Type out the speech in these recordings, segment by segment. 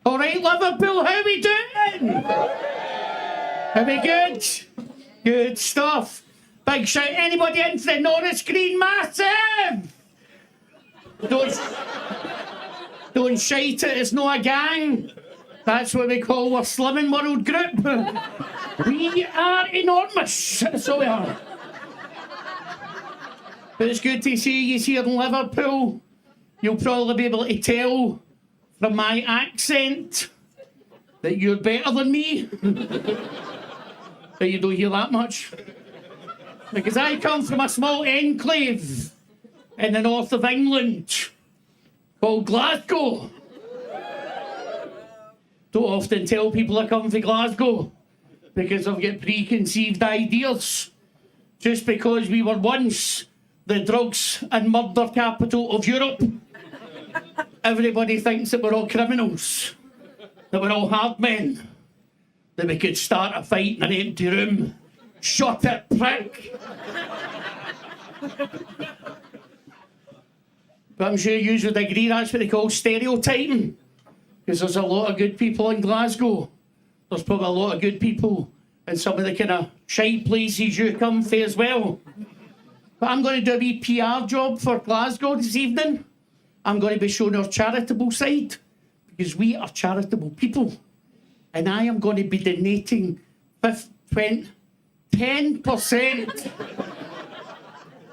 All right, Liverpool, how we doing? Are we good? Good stuff. Big shout. Anybody in for the Norris Green Massive? Don't shite it, it's not a gang. That's what we call our Slimming World group. We are enormous. So we are. But it's good to see you here in Liverpool. You'll probably be able to tell from my accent that you're better than me. But you don't hear that much. Because I come from a small enclave in the north of England called Glasgow. Don't often tell people I come from Glasgow because I've got preconceived ideas. Just because we were once the drugs and murder capital of Europe, everybody thinks that we're all criminals, that we're all hard men, that we could start a fight in an empty room. Shut it, prick! But I'm sure you would agree that's what they call stereotyping. Because there's a lot of good people in Glasgow. There's probably a lot of good people in some of the kind of shite places you come from as well. But I'm going to do a wee PR job for Glasgow this evening. I'm going to be showing our charitable side. Because we are charitable people. And I am going to be donating 10%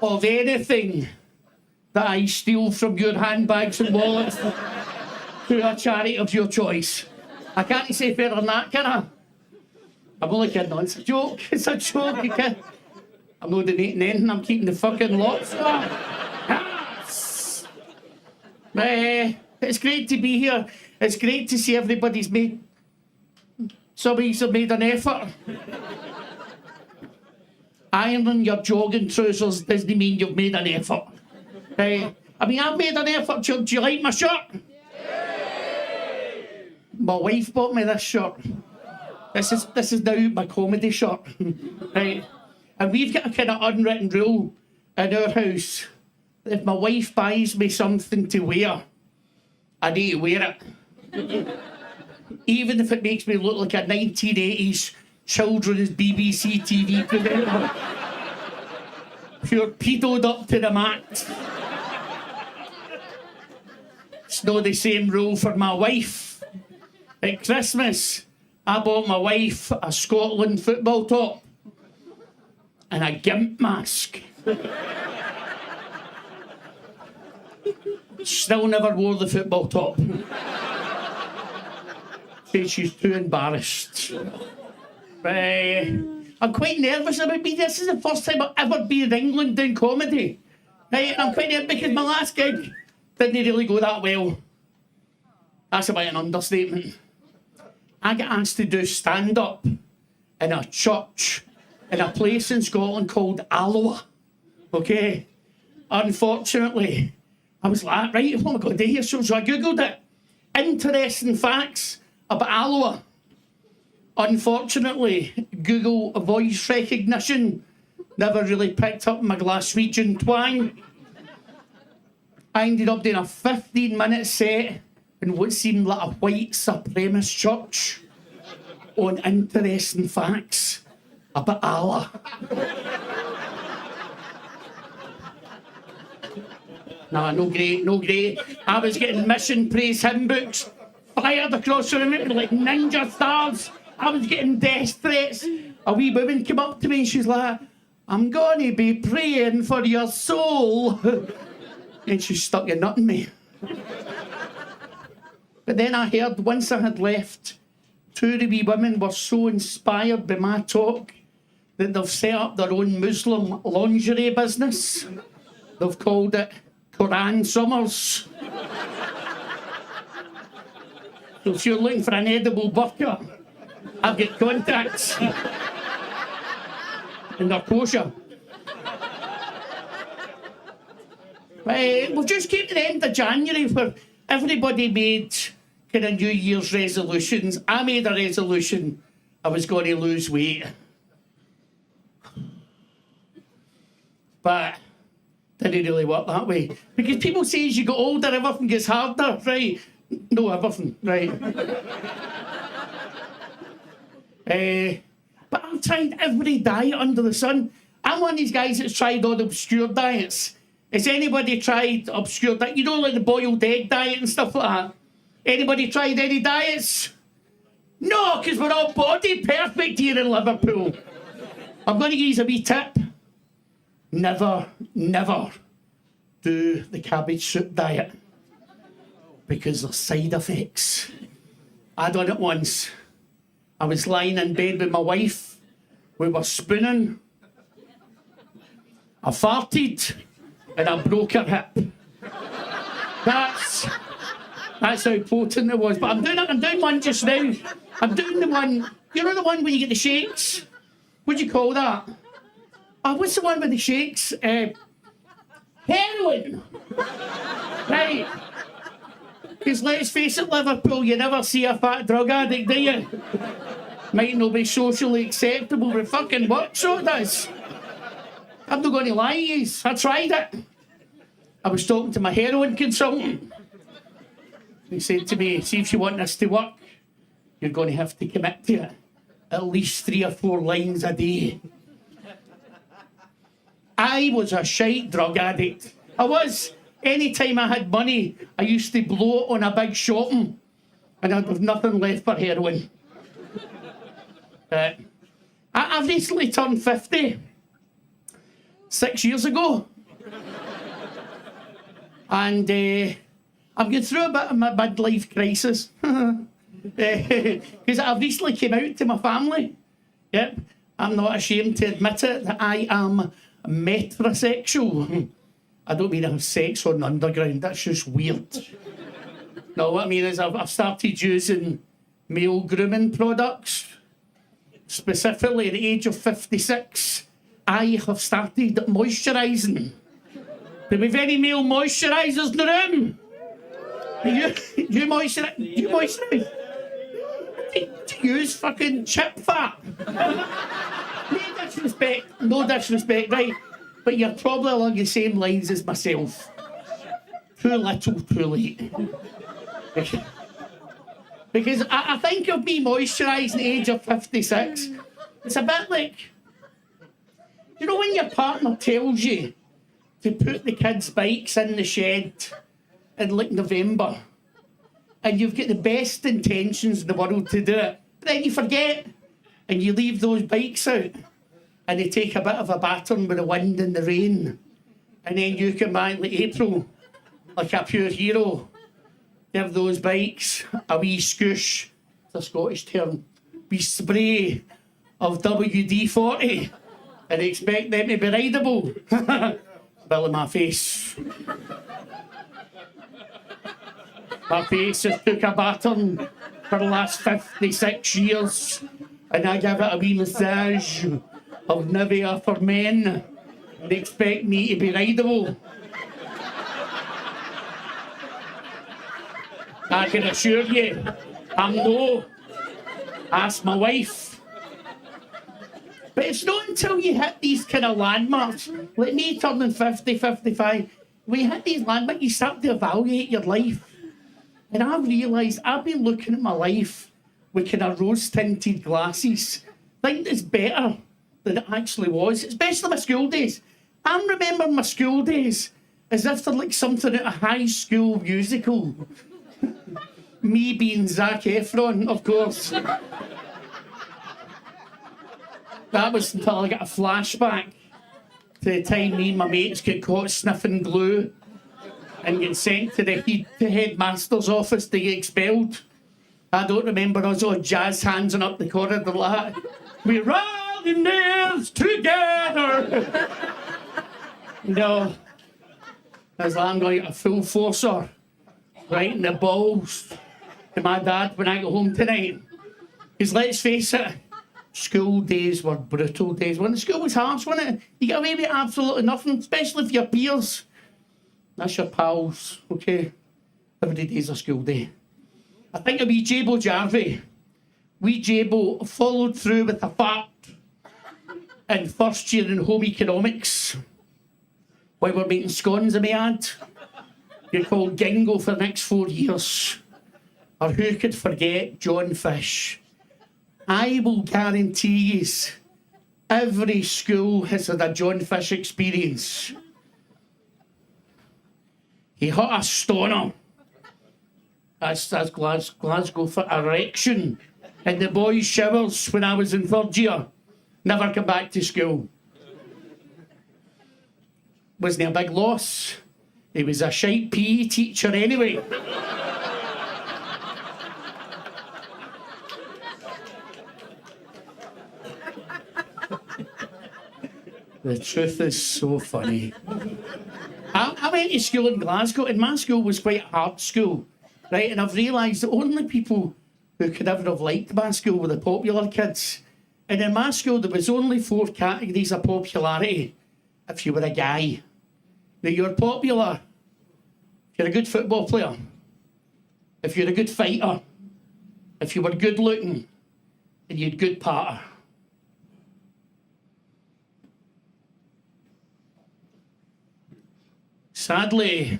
of anything that I steal from your handbags and wallets to a charity of your choice. I can't say fairer than that, can I? I'm only kidding. No, it's a joke. It's a joke. I'm not donating anything. I'm keeping the fucking lots. Yes. It's great to be here. It's great to see everybody's made... Some of you have made an effort. Ironing your jogging trousers doesn't mean you've made an effort. I mean, I've made an effort. Do you like my shirt? Yay! My wife bought me this shirt. This is now my comedy shirt. Right? And we've got a kind of unwritten rule in our house. If my wife buys me something to wear, I need to wear it. Even if it makes me look like a 1980s children's BBC TV presenter. Pure pedoed up to the max. It's not the same rule for my wife. At Christmas, I bought my wife a Scotland football top and a gimp mask. Still never wore the football top. Said she's too embarrassed. I'm quite nervous about being. This is the first time I've ever been in England doing comedy. And I'm quite nervous because my last gig didn't really go that well. That's about an understatement. I got asked to do stand-up in a church in a place in Scotland called Alloa. Okay? Unfortunately, I was like, right, what am I going to do here? So I Googled it. Interesting facts about Alloa. Unfortunately, Google voice recognition never really picked up my Glaswegian twang. I ended up doing a 15-minute set in what seemed like a white supremacist church on interesting facts about Allah. No great. I was getting mission praise hymn books fired across the room like ninja stars. I was getting death threats. A wee woman came up to me and she's like, I'm going to be praying for your soul. And she stuck a nut in me. But then I heard once I had left, two of the wee women were so inspired by my talk that they've set up their own Muslim lingerie business. They've called it Quran Summers. So if you're looking for an edible burqa, I've got contacts. And they're kosher. We'll just keep to the end of January where everybody made kind of New Year's resolutions. I made a resolution I was going to lose weight. But didn't really work that way. Because people say as you get older, everything gets harder, right? No, everything, right. But I've tried every diet under the sun. I'm one of these guys that's tried all the obscure diets. Has anybody tried obscure diet? You know, like the boiled egg diet and stuff like that? Anybody tried any diets? No, because we're all body perfect here in Liverpool. I'm going to give you a wee tip. Never do the cabbage soup diet. Because there's side effects. I done it once. I was lying in bed with my wife. We were spooning. I farted and I broke her hip. That's how potent it was. But I'm doing one just now. I'm doing the one, you know the one where you get the shakes? What do you call that? What's the one with the shakes? Heroin. Right. Because let's face it, Liverpool, you never see a fat drug addict, do you? Might not be socially acceptable, but fucking works, so it does. I'm not going to lie to you. I tried it. I was talking to my heroin consultant. He said to me, see if you want this to work, you're going to have to commit to it. At least 3 or 4 lines a day. I was a shite drug addict. I was. Anytime I had money, I used to blow it on a big shopping, and I'd have nothing left for heroin. I've recently turned 50, 6 years ago. And I'm going through a bit of my midlife crisis. Because I've recently came out to my family. Yep, I'm not ashamed to admit it, that I am metrosexual. I don't mean I have sex on the underground, that's just weird. No, what I mean is I've started using male grooming products. Specifically at the age of 56, I have started moisturising. There be any male moisturisers in the room? You moisturise? You moisturise? Do you use fucking chip fat? No disrespect, right? But you're probably along the same lines as myself. Too little, too late. Because I think of me moisturising at the age of 56. It's a bit like, you know when your partner tells you to put the kids' bikes in the shed in like November, and you've got the best intentions in the world to do it, but then you forget, and you leave those bikes out, and they take a bit of a battering with the wind and the rain, and then you come back like April, like a pure hero, give those bikes a wee scoosh, it's a Scottish term, wee spray of WD-40, and expect them to be rideable. Bill in my face. My face has took a battering for the last 56 years, and I give it a wee massage of Nivea for men, and expect me to be rideable. I can assure you, I'm no. Ask my wife. But it's not until you hit these kind of landmarks, like me turning 50, 55, when you hit these landmarks, you start to evaluate your life. And I've realised I've been looking at my life with kind of rose-tinted glasses. Think it's better than it actually was, especially my school days. I'm remembering my school days as if they're like something out of a high school musical. Me being Zac Efron, of course. That was until I got a flashback to the time me and my mates get caught sniffing glue and get sent to the headmaster's office to get expelled. I don't remember us all jazz handsing up the corridor like that. We're all in this together. No. As I'm going to get a full forcer right in the balls to my dad when I go home tonight. Because let's face it, school days were brutal days. When the school was harsh, wasn't it? You get away with absolutely nothing, especially for your peers. That's your pals, okay? Every day's a school day. I think of wee Jabo Jarvie. Wee Jabo followed through with a fart in first year in home economics. While we're making scones, I may add. You're called Gingo for the next 4 years. or who could forget John Fish? I will guarantee you, every school has had a John Fish experience. He hit a stoner. That's Glasgow for erection. In the boys' showers when I was in third year. Never come back to school. Wasn't a big loss. He was a shite PE teacher anyway. The truth is so funny. I went to school in Glasgow, and my school was quite a hard school, right? And I've realised the only people who could ever have liked my school were the popular kids. And in my school, there was only 4 categories of popularity. If you were a guy, now you're popular. If you're a good football player, if you're a good fighter, if you were good looking, and you had good patter. Sadly,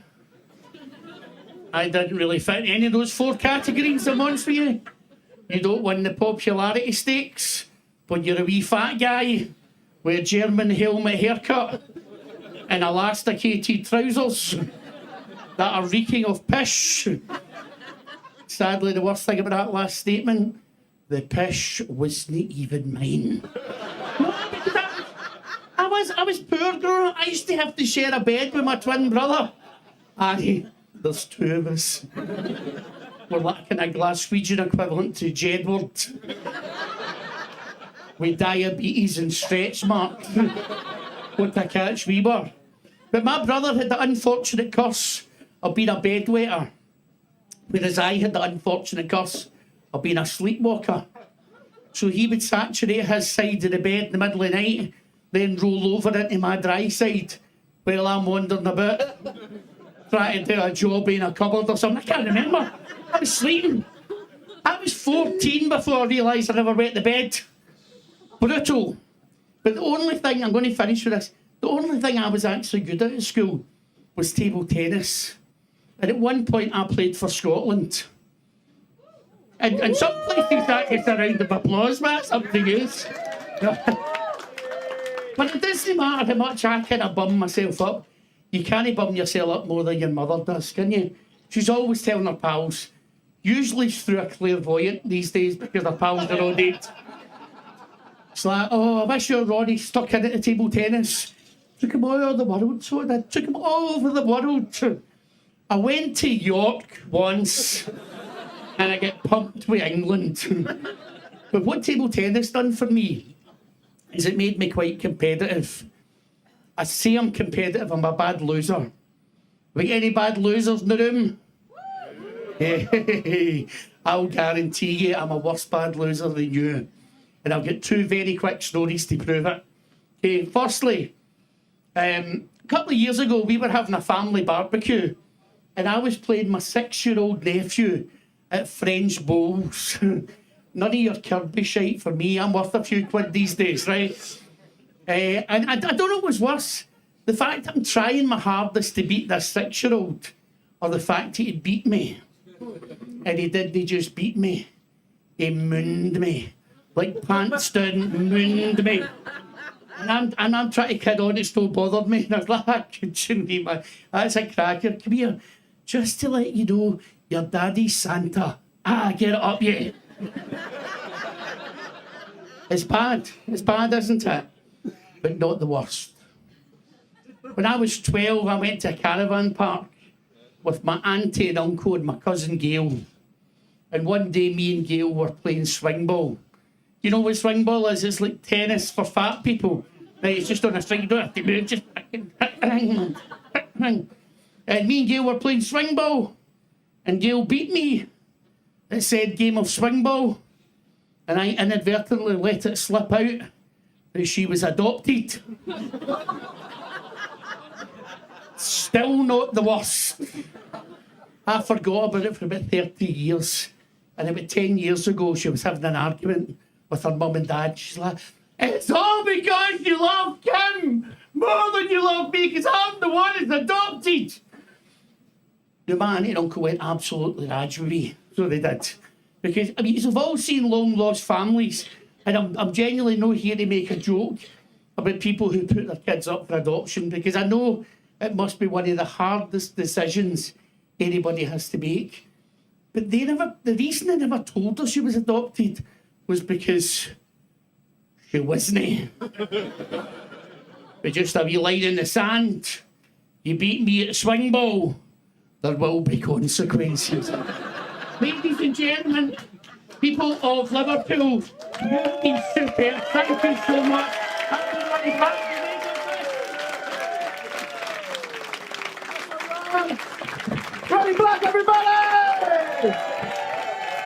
I didn't really fit any of those 4 categories I'm on for you. You don't win the popularity stakes, but you're a wee fat guy with a German helmet haircut and elasticated trousers that are reeking of pish. Sadly, the worst thing about that last statement, the pish wasn't even mine. I was poor growing up. I used to have to share a bed with my twin brother. Aye, there's 2 of us. We're like a Glaswegian equivalent to Jedward. With diabetes and stretch marks. What a catch we were. But my brother had the unfortunate curse of being a bedwetter, whereas I had the unfortunate curse of being a sleepwalker. So he would saturate his side of the bed in the middle of the night, then roll over into my dry side while I'm wandering about, trying to do a job in a cupboard or something. I can't remember. I was sleeping. I was 14 before I realised I never wet the bed. Brutal. But the only thing, I'm going to finish with this, the only thing I was actually good at school was table tennis. And at one point I played for Scotland. And some places that gets a round of applause, but that's up to you. But it doesn't matter how much I kind of bum myself up. You can't bum yourself up more than your mother does, can you? She's always telling her pals, usually through a clairvoyant these days because her pals are all dead. It's like, oh, I wish your Ronnie stuck in at the table tennis. Took him all over the world, so I did. Took him all over the world. I went to York once and I get pumped with England. But what table tennis done for me is it made me quite competitive. I say I'm competitive, I'm a bad loser. Have we got any bad losers in the room? Hey, I'll guarantee you I'm a worse bad loser than you. And I've got 2 very quick stories to prove it. Okay, firstly, a couple of years ago we were having a family barbecue and I was playing my 6-year-old nephew at French bowls. None of your Kirby shite for me. I'm worth a few quid these days, right? And I don't know what was worse. The fact that I'm trying my hardest to beat this 6-year-old or the fact he beat me. And he didn't just beat me. He mooned me. Like pants down, mooned me. And I'm trying to kid on, it still bothered me. And I was like, that shouldn't be my... That's a cracker. Come here. Just to let you know, your daddy's Santa. Get it up, yeah. It's bad, isn't it? But not the worst. When I was 12, I went to a caravan park with my auntie and uncle and my cousin Gail. And one day, me and Gail were playing swing ball. You know what swing ball is? It's like tennis for fat people. Right, it's just on a string, you don't have to move, just... And me and Gail were playing swing ball. And Gail beat me. It said game of swing ball. And I inadvertently let it slip out that she was adopted. Still not the worst. I forgot about it for about 30 years. And about 10 years ago, she was having an argument with her mum and dad. She's like, it's all because you love Kim more than you love me, because I'm the one who's adopted. The man and uncle went absolutely rage with me So they did. Because, I mean, you've all seen long lost families, and I'm genuinely not here to make a joke about people who put their kids up for adoption, because I know it must be one of the hardest decisions anybody has to make. But the reason they never told her she was adopted was because she wasn't. But just a wee line in the sand. You beat me at swing ball, there will be consequences. Ladies and gentlemen, people of Liverpool, you've been super. Thank you so much. Everybody, Ronnie Black, everybody!